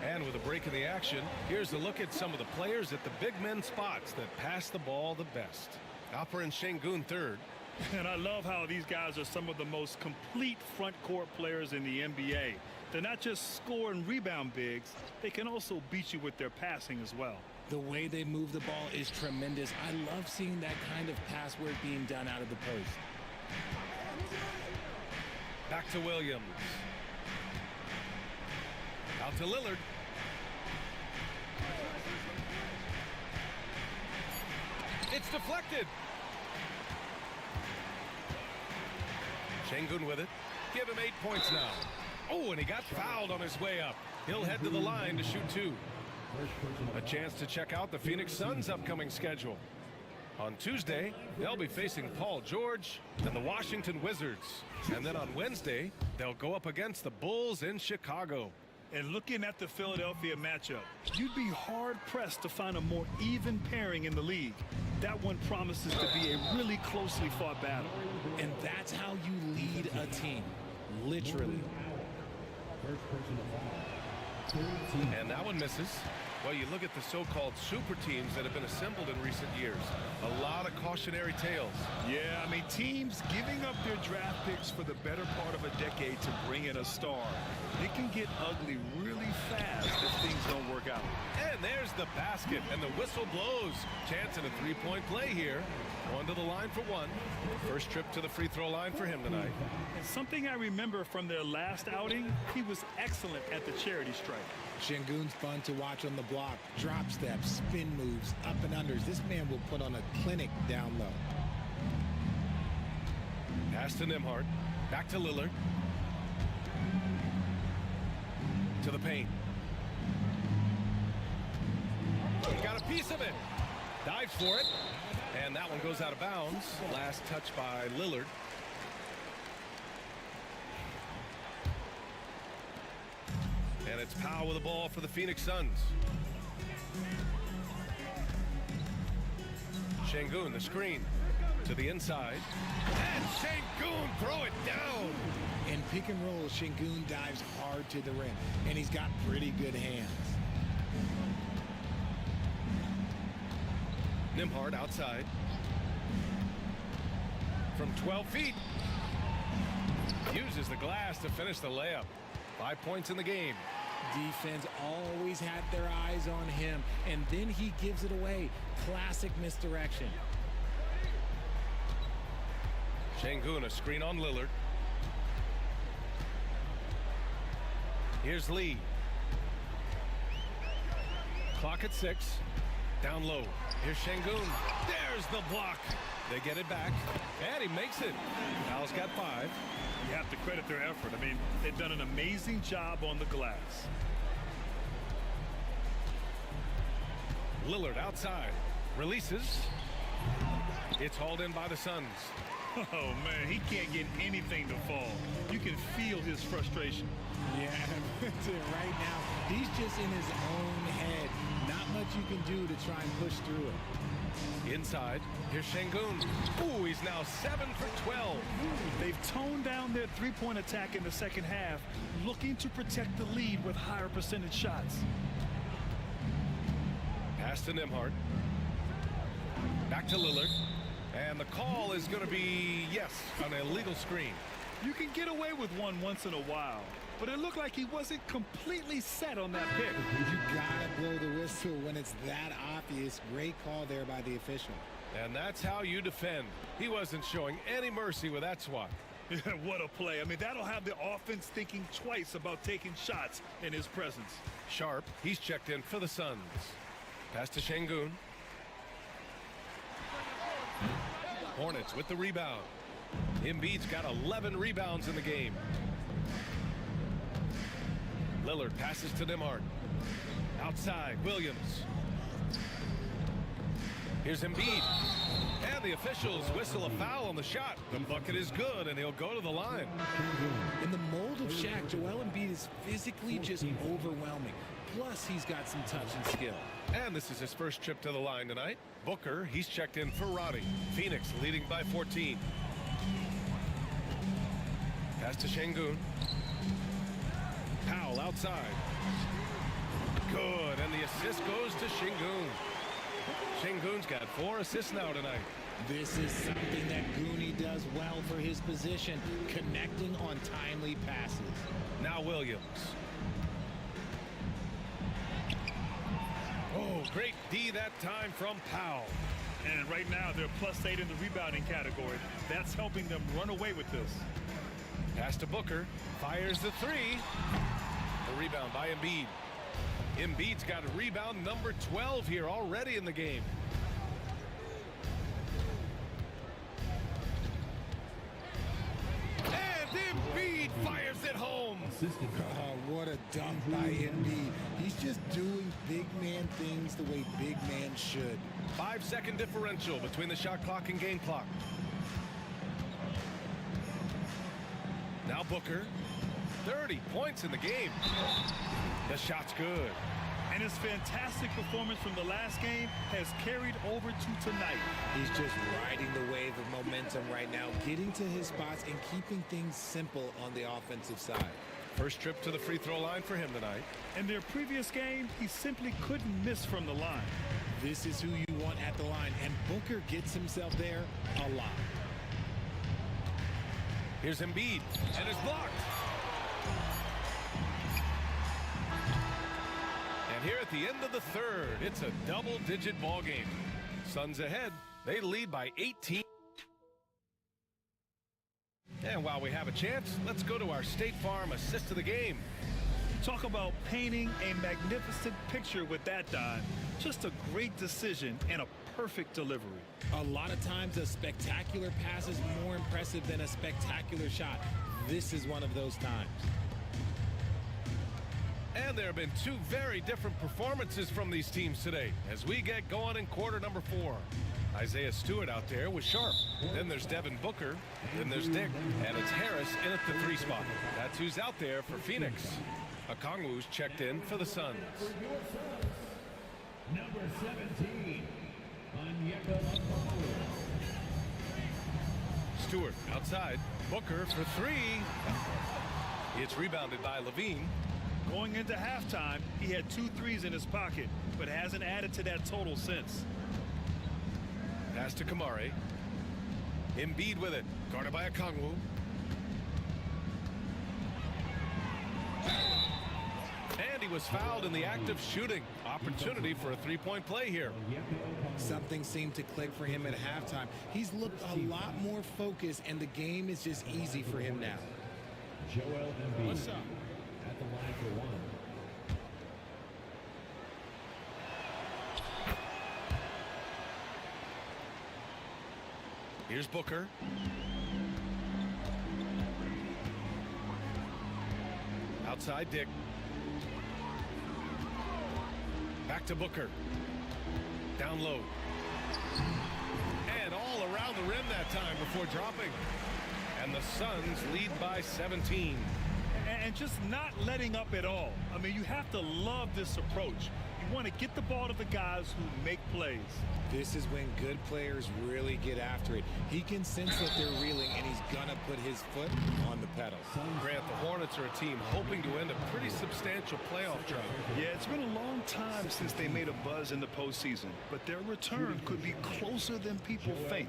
And with a break in the action, here's a look at some of the players at the big men spots that pass the ball the best. Alperen Şengün third. And I love how these guys are some of the most complete front court players in the NBA. They're not just score and rebound bigs, they can also beat you with their passing as well. The way they move the ball is tremendous. I love seeing that kind of pass work being done out of the post. Back to Williams. Out to Lillard. It's deflected. Şengün with it. Give him 8 points now. Oh, and he got fouled on his way up. He'll head to the line to shoot 2. A chance to check out the Phoenix Suns' upcoming schedule. On Tuesday, they'll be facing Paul George and the Washington Wizards. And then on Wednesday, they'll go up against the Bulls in Chicago. And looking at the Philadelphia matchup, you'd be hard-pressed to find a more even pairing in the league. That one promises to be a really closely fought battle. And that's how you lead a team, literally. And that one misses. Well, you look at the so-called super teams that have been assembled in recent years. A lot of cautionary tales. Yeah, I mean, teams giving up their draft picks for the better part of a decade to bring in a star. It can get ugly really fast if things don't work out. And there's the basket, and the whistle blows. Chance at a three-point play here. Going to the line for one. First trip to the free throw line for him tonight. And something I remember from their last outing, he was excellent at the charity stripe. Şengün's fun to watch on the block. Drop steps, spin moves, up and unders. This man will put on a clinic down low. Pass to Nembhard. Back to Lillard. To the paint. He got a piece of it. Dives for it. And that one goes out of bounds. Last touch by Lillard. And it's Powell with the ball for the Phoenix Suns. Şengün, the screen to the inside. And Şengün, throw it down. In pick and roll, Şengün dives hard to the rim, and he's got pretty good hands. Nembhard outside. From 12 feet. Uses the glass to finish the layup. 5 points in the game. Defense always had their eyes on him, and then he gives it away. Classic misdirection. Şengün, a screen on Lillard. Here's Lee. Clock at 6. Down low. Here's Şengün. There's the block. They get it back, and he makes it. Powell's got 5. You have to credit their effort. I mean, they've done an amazing job on the glass. Lillard outside. Releases. It's hauled in by the Suns. Oh, man, he can't get anything to fall. You can feel his frustration. Yeah, right now, he's just in his own head. Not much you can do to try and push through it. Inside, here's Şengün. Ooh, he's now 7 for 12. They've toned down their three-point attack in the second half, looking to protect the lead with higher percentage shots. Pass to Nembhard. Back to Lillard. And the call is going to be, yes, an illegal screen. You can get away with one once in a while, but it looked like he wasn't completely set on that pick. You gotta blow the whistle when it's that obvious. Great call there by the official. And that's how you defend. He wasn't showing any mercy with that swat. What a play. I mean, that'll have the offense thinking twice about taking shots in his presence. Sharp, he's checked in for the Suns. Pass to Şengün. Hornets with the rebound. Embiid's got 11 rebounds in the game. Lillard passes to Nembhard. Outside, Williams. Here's Embiid. And the officials whistle a foul on the shot. The bucket is good, and he'll go to the line. In the mold of Shaq, Joel Embiid is physically just overwhelming. Plus, he's got some touch and skill. And this is his first trip to the line tonight. Booker, he's checked in for Roddy. Phoenix leading by 14. Pass to Şengün. Powell outside. Good, and the assist goes to Şengün. Şengün's got 4 assists now tonight. This is something that Goonie does well for his position, connecting on timely passes. Now Williams. Oh, great D that time from Powell. And right now they're +8 in the rebounding category. That's helping them run away with this. Pass to Booker. Fires the 3. The rebound by Embiid. Embiid's got a rebound number 12 here already in the game. And Embiid fires it home. Oh, what a dunk by Embiid. He's just doing big man things the way big man should. 5-second differential between the shot clock and game clock. Now Booker. 30 points in the game. The shot's good. And his fantastic performance from the last game has carried over to tonight. He's just riding the wave of momentum right now, getting to his spots and keeping things simple on the offensive side. First trip to the free throw line for him tonight. In their previous game, he simply couldn't miss from the line. This is who you want at the line, and Booker gets himself there a lot. Here's Embiid, and it's blocked. And here at the end of the third, it's a double-digit ball game. Suns ahead. They lead by 18. And while we have a chance, let's go to our State Farm assist of the game. Talk about painting a magnificent picture with that dime. Just a great decision and a perfect delivery. A lot of times a spectacular pass is more impressive than a spectacular shot. This is one of those times. And there have been 2 very different performances from these teams today as we get going in quarter number 4. Isaiah Stewart out there was sharp. Then there's Devin Booker. Then there's Dick. And it's Harris in at the 3 spot. That's who's out there for Phoenix. Okongwu's checked in for the Suns. Number 17, Onyeka Okongwu. Stewart outside. Booker for 3. It's rebounded by Levine. Going into halftime, he had 2 threes in his pocket, but hasn't added to that total since. Pass to Kamari. Embiid with it. Guarded by Okongwu. And he was fouled in the act of shooting. Opportunity for a 3-point play here. Something seemed to click for him at halftime. He's looked a lot more focused, and the game is just easy for him now. Joel Embiid. What's up? At the line for 1. Here's Booker. Outside Dick. Back to Booker. Down low. And all around the rim that time before dropping. And the Suns lead by 17. And just not letting up at all. I mean, you have to love this approach. You want to get the ball to the guys who make plays. This is when good players really get after it. He can sense that they're reeling, and he's gonna put his foot on the pedal. Grant, the Hornets are a team hoping to end a pretty substantial playoff drought. Yeah, it's been a long time since they made a buzz in the postseason, but their return could be closer than people think.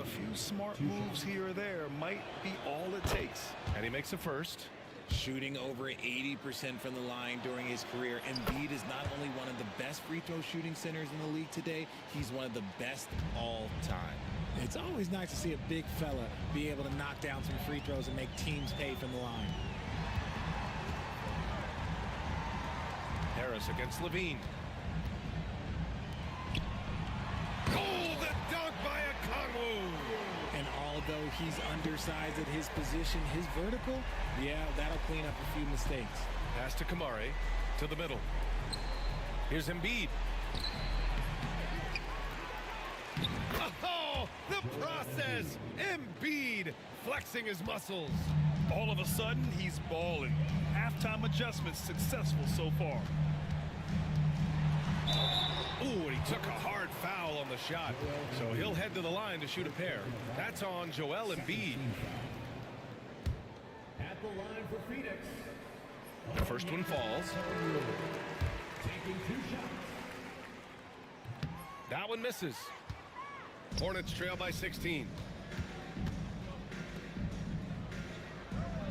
A few smart moves here or there might be all it takes. And he makes a first. Shooting over 80% from the line during his career, Embiid is not only one of the best free throw shooting centers in the league today, he's one of the best all time. It's always nice to see a big fella be able to knock down some free throws and make teams pay from the line. Harris against Levine. Oh, the dunk by Okongwu! And although he's undersized at his position, his vertical, yeah, that'll clean up a few mistakes. Pass to Kamari, to the middle. Here's Embiid. Oh, The process. Embiid flexing his muscles. All of a sudden, he's balling. Halftime adjustments successful so far. Ooh, and he took a hard foul on the shot. So he'll head to the line to shoot a pair. That's on Joel Embiid. At the line for Phoenix. The first one falls. Taking 2 shots. That one misses. Hornets trail by 16.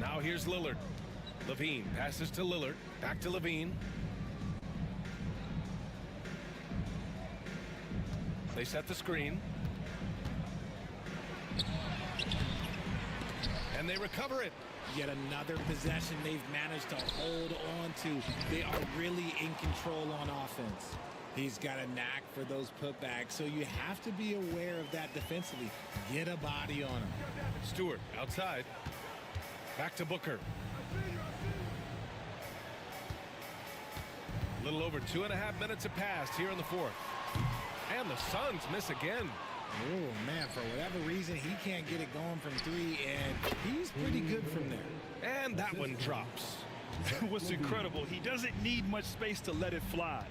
Now here's Lillard. Levine passes to Lillard. Back to Levine. They set the screen. And they recover it. Yet another possession they've managed to hold on to. They are really in control on offense. He's got a knack for those putbacks, so you have to be aware of that defensively. Get a body on him. Stewart outside. Back to Booker. A little over 2.5 minutes have passed here in the fourth. And the Suns miss again. Oh, man, for whatever reason, he can't get it going from 3, and he's pretty good from there. And that one drops. What's incredible, he doesn't need much space to let it fly.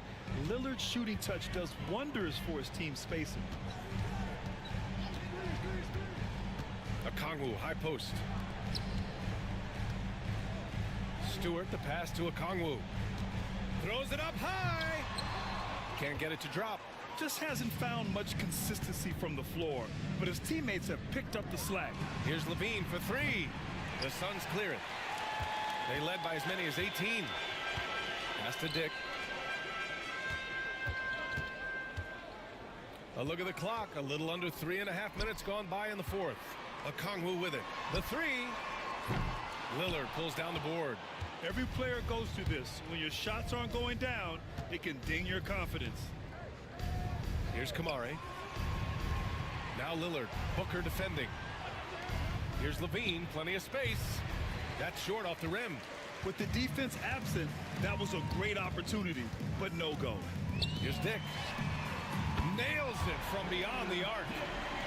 Lillard's shooting touch does wonders for his team's spacing. Okongwu, high post. Stewart, the pass to Okongwu. Throws it up high. Can't get it to drop. Just hasn't found much consistency from the floor, but his teammates have picked up the slack. Here's Levine for 3. The Suns clear it. They led by as many as 18. Pass to Dick. A look at the clock. A little under 3.5 minutes gone by in the fourth. Okongwu with it. The 3. Lillard pulls down the board. Every player goes through this. When your shots aren't going down, it can ding your confidence. Here's Kamare. Now Lillard. Booker defending. Here's Levine. Plenty of space. That's short off the rim. With the defense absent, that was a great opportunity, but no go. Here's Dick. Nails it from beyond the arc.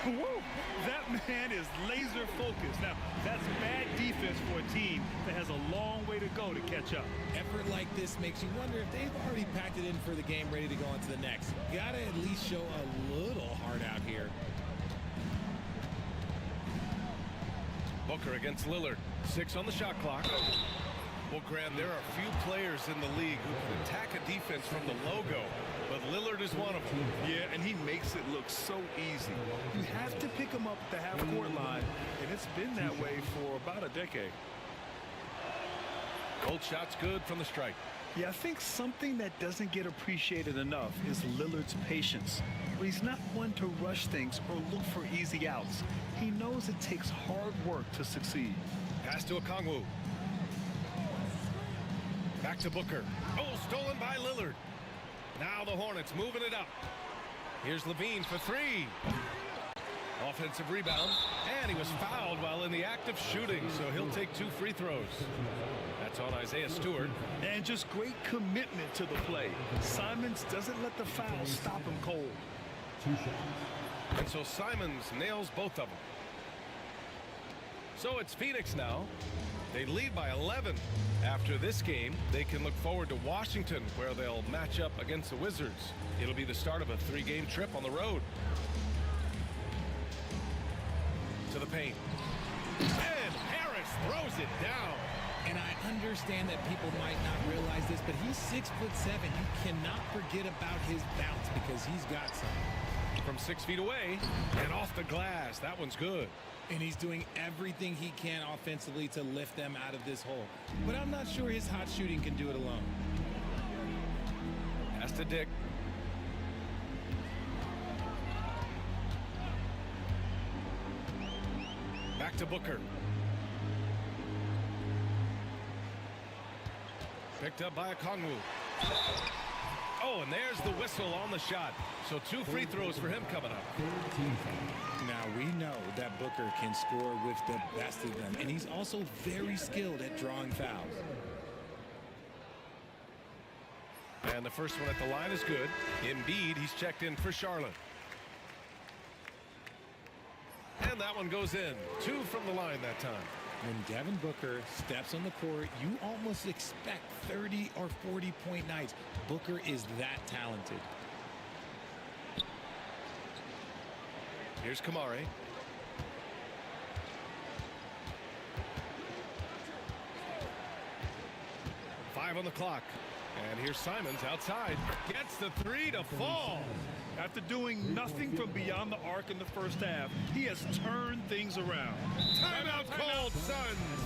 Woo! That man is laser focused. Now, that's bad defense for a team that has a long way to go to catch up. Effort like this makes you wonder if they've already packed it in for the game, ready to go on to the next. Gotta at least show a little heart out here. Booker against Lillard. 6 on the shot clock. Well, Graham, there are few players in the league who can attack a defense from the logo, but Lillard is one of them. Yeah, and he makes it look so easy. You have to pick him up at the half-court line, and it's been that way for about a decade. Cold shot's good from the strike. Yeah, I think something that doesn't get appreciated enough is Lillard's patience. He's not one to rush things or look for easy outs. He knows it takes hard work to succeed. Pass to Okongwu. Back to Booker. Oh, stolen by Lillard. Now the Hornets moving it up. Here's Levine for 3. Offensive rebound. And he was fouled while in the act of shooting, so he'll take 2 free throws. That's on Isaiah Stewart. And just great commitment to the play. Simons doesn't let the foul stop him cold. 2 shots. And so Simons nails both of them. So it's Phoenix now. They lead by 11. After this game, they can look forward to Washington, where they'll match up against the Wizards. It'll be the start of a 3-game trip on the road. To the paint. And Harris throws it down. And I understand that people might not realize this, but he's 6'7". You cannot forget about his bounce because he's got some. From 6 feet away and off the glass. That one's good. And he's doing everything he can offensively to lift them out of this hole. But I'm not sure his hot shooting can do it alone. Pass to Dick. Back to Booker. Picked up by Okongwu. Oh, and there's the whistle on the shot. So 2 free throws for him coming up. Now, we know that Booker can score with the best of them, and he's also very skilled at drawing fouls. And the first one at the line is good. Embiid, he's checked in for Charlotte. And that one goes in. 2 from the line that time. When Devin Booker steps on the court, you almost expect 30 or 40-point nights. Booker is that talented. Here's Kamari. Five on the clock. And here's Simons outside. Gets the 3 to fall. After doing nothing from beyond the arc in the first half, he has turned things around. Timeout called, Suns.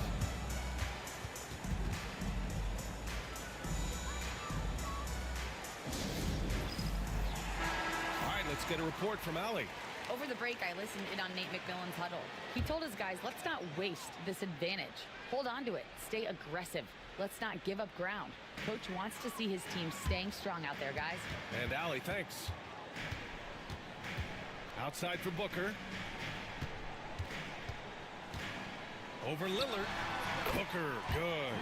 All right, let's get a report from Allie. Over the break, I listened in on Nate McMillan's huddle. He told his guys, let's not waste this advantage. Hold on to it. Stay aggressive. Let's not give up ground. Coach wants to see his team staying strong out there, guys. And Allie, thanks. Outside for Booker. Over Lillard. Booker, good.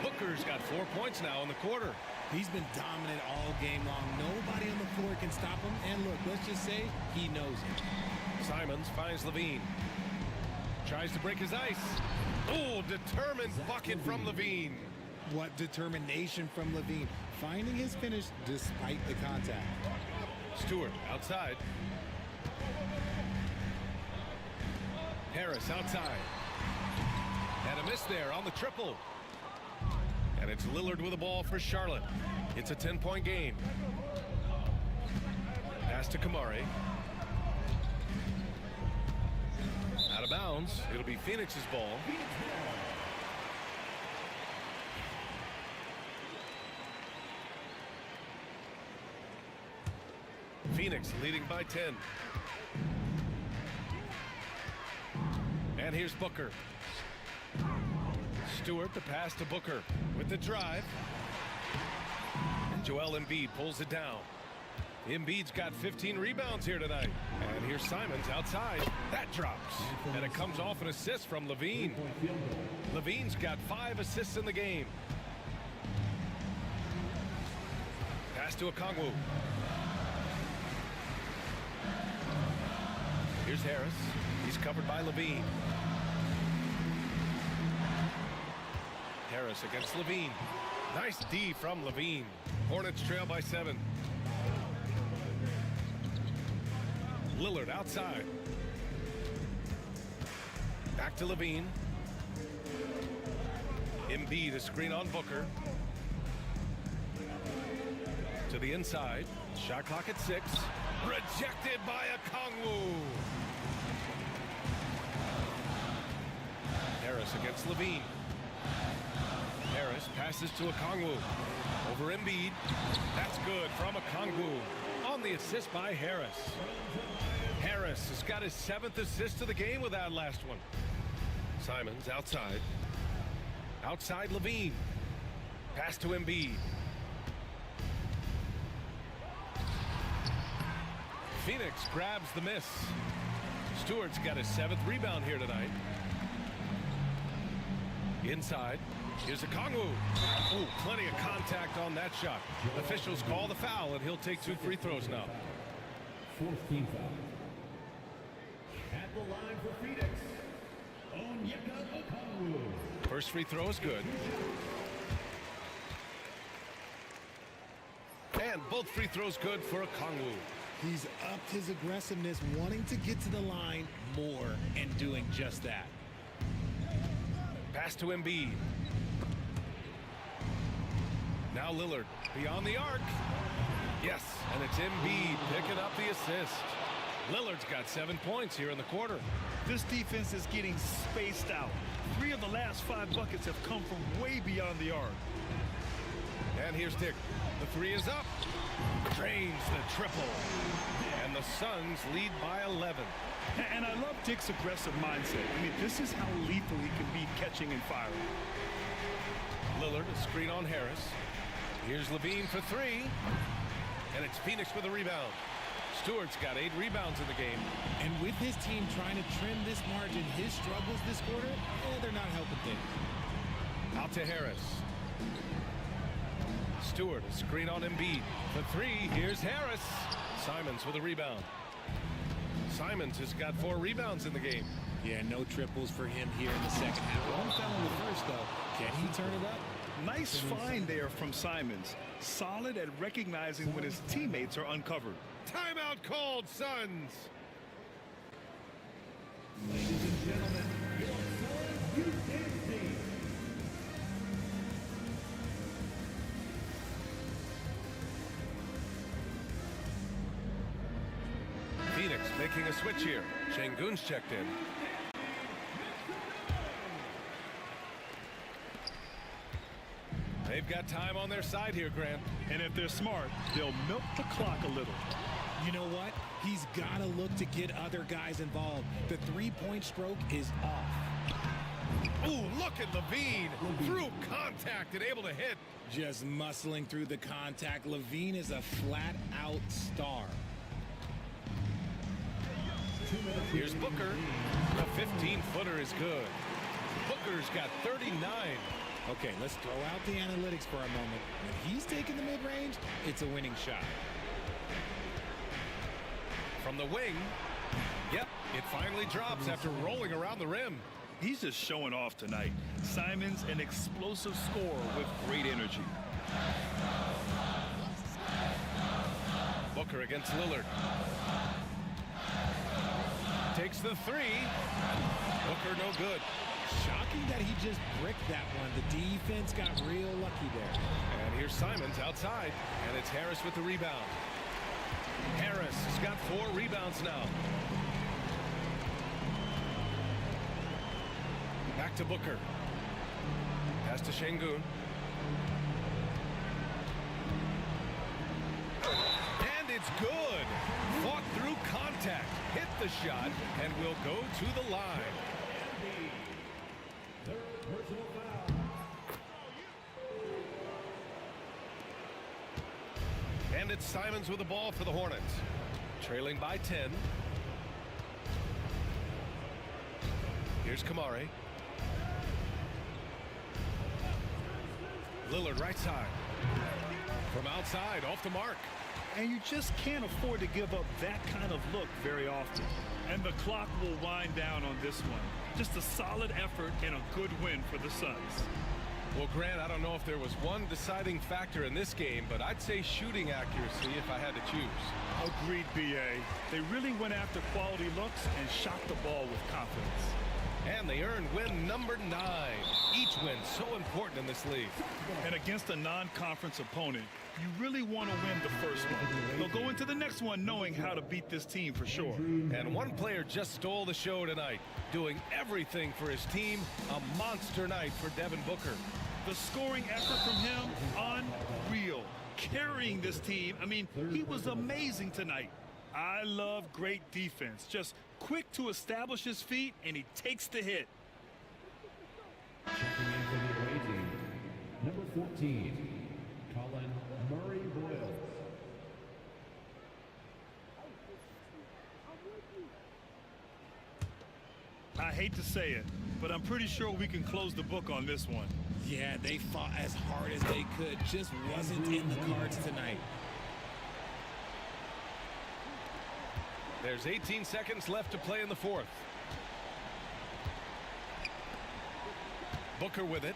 Booker's got 4 points now in the quarter. He's been dominant all game long. Nobody on the floor can stop him. And look, let's just say he knows it. Simons finds Levine. Tries to break his ice. Oh, determined bucket from Levine. What determination from Levine. Finding his finish despite the contact. Stewart outside. Harris outside. And a miss there on the triple. And it's Lillard with the ball for Charlotte. It's a 10-point game. Pass to Kamari. Out of bounds. It'll be Phoenix's ball. Phoenix leading by 10. And here's Booker. Stewart, the pass to Booker with the drive. And Joel Embiid pulls it down. Embiid's got 15 rebounds here tonight. And here's Simons outside. That drops. And it comes off an assist from Levine. Levine's got 5 assists in the game. Pass to Okongwu. Here's Harris. He's covered by Levine. Harris against Levine. Nice D from Levine. Hornets trail by 7. Lillard outside. Back to Levine. Embiid, a screen on Booker. To the inside. Shot clock at 6. Rejected by Okongwu. Harris against Levine. Harris passes to Okongwu. Over Embiid. That's good from Okongwu. On the assist by Harris. Harris has got his 7th assist of the game with that last one. Simons outside. Outside Levine. Pass to Embiid. Phoenix grabs the miss. Stewart's got his 7th rebound here tonight. Inside. Here's Okongwu. Ooh, plenty of contact on that shot. Officials call the foul, and he'll take 2 free throws now. 4th team foul. At the line for Phoenix, Onyeka Okongwu. First free throw is good. And both free throws good for Okongwu. He's upped his aggressiveness, wanting to get to the line more, and doing just that. Pass to Embiid. Now Lillard beyond the arc. Yes, and it's Embiid picking up the assist. Lillard's got 7 points here in the quarter. This defense is getting spaced out. 3 of the last 5 buckets have come from way beyond the arc. And here's Dick. The 3 is up. Drains the triple. And the Suns lead by 11. And I love Dick's aggressive mindset. I mean, this is how lethal he can be catching and firing. Lillard, a screen on Harris. Here's Levine for 3. And it's Phoenix with a rebound. Stewart's got 8 rebounds in the game. And with his team trying to trim this margin, his struggles this quarter, they're not helping things. Out to Harris. Stewart, a screen on Embiid. For 3, here's Harris. Simons with a rebound. Simons has got 4 rebounds in the game. Yeah, no triples for him here in the second half. One fell in the first, though. Can he turn it up? Nice find there from Simons. Solid at recognizing when his teammates are uncovered. Timeout called, Suns. Ladies and gentlemen, your Suns youth dance team. Phoenix making a switch here. Şengün's checked in. They've got time on their side here, Grant. And if they're smart, they'll milk the clock a little. You know what? He's got to look to get other guys involved. The three-point stroke is off. Ooh, look at Levine. Through contact and able to hit. Just muscling through the contact. Levine is a flat-out star. Here's Booker. The 15-footer is good. Booker's got 39. Okay, let's throw out the analytics for a moment. When he's taking the mid-range, it's a winning shot. From the wing. Yep, it finally drops after rolling around the rim. He's just showing off tonight. Simons, an explosive scorer with great energy. Booker against Lillard. Takes the 3. Booker no good. Shocking that he just bricked that one. The defense got real lucky there. And here's Simons outside. And it's Harris with the rebound. Harris has got 4 rebounds now. Back to Booker. Pass to Şengün. And it's good. Fought through contact. Hit the shot and will go to the line. Third personal foul. And it's Simons with the ball for the Hornets. Trailing by 10. Here's Kamari. Lillard right side. From outside, off the mark. And you just can't afford to give up that kind of look very often. And the clock will wind down on this one. Just a solid effort and a good win for the Suns. Well, Grant, I don't know if there was one deciding factor in this game, but I'd say shooting accuracy if I had to choose. Agreed, B.A. They really went after quality looks and shot the ball with confidence. And they earned win number 9. Each win so important in this league. And against a non-conference opponent, you really want to win the first one. They'll go into the next one knowing how to beat this team for sure. And one player just stole the show tonight, doing everything for his team. A monster night for Devin Booker. The scoring effort from him, unreal. Carrying this team, I mean, he was amazing tonight. I love great defense. Just quick to establish his feet, and he takes the hit. Checking in for the away team, number 14, Colin Murray-Boyles. I hate to say it, but I'm pretty sure we can close the book on this one. Yeah, they fought as hard as they could. Just wasn't in the cards tonight. There's 18 seconds left to play in the fourth. Booker with it.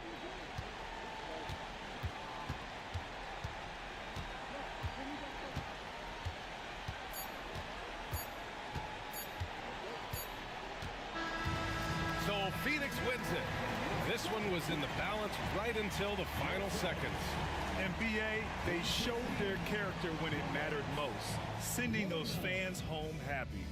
So Phoenix wins it. This one was in the balance right until the final seconds. And B.A., they showed their character when it mattered most, sending those fans home happy.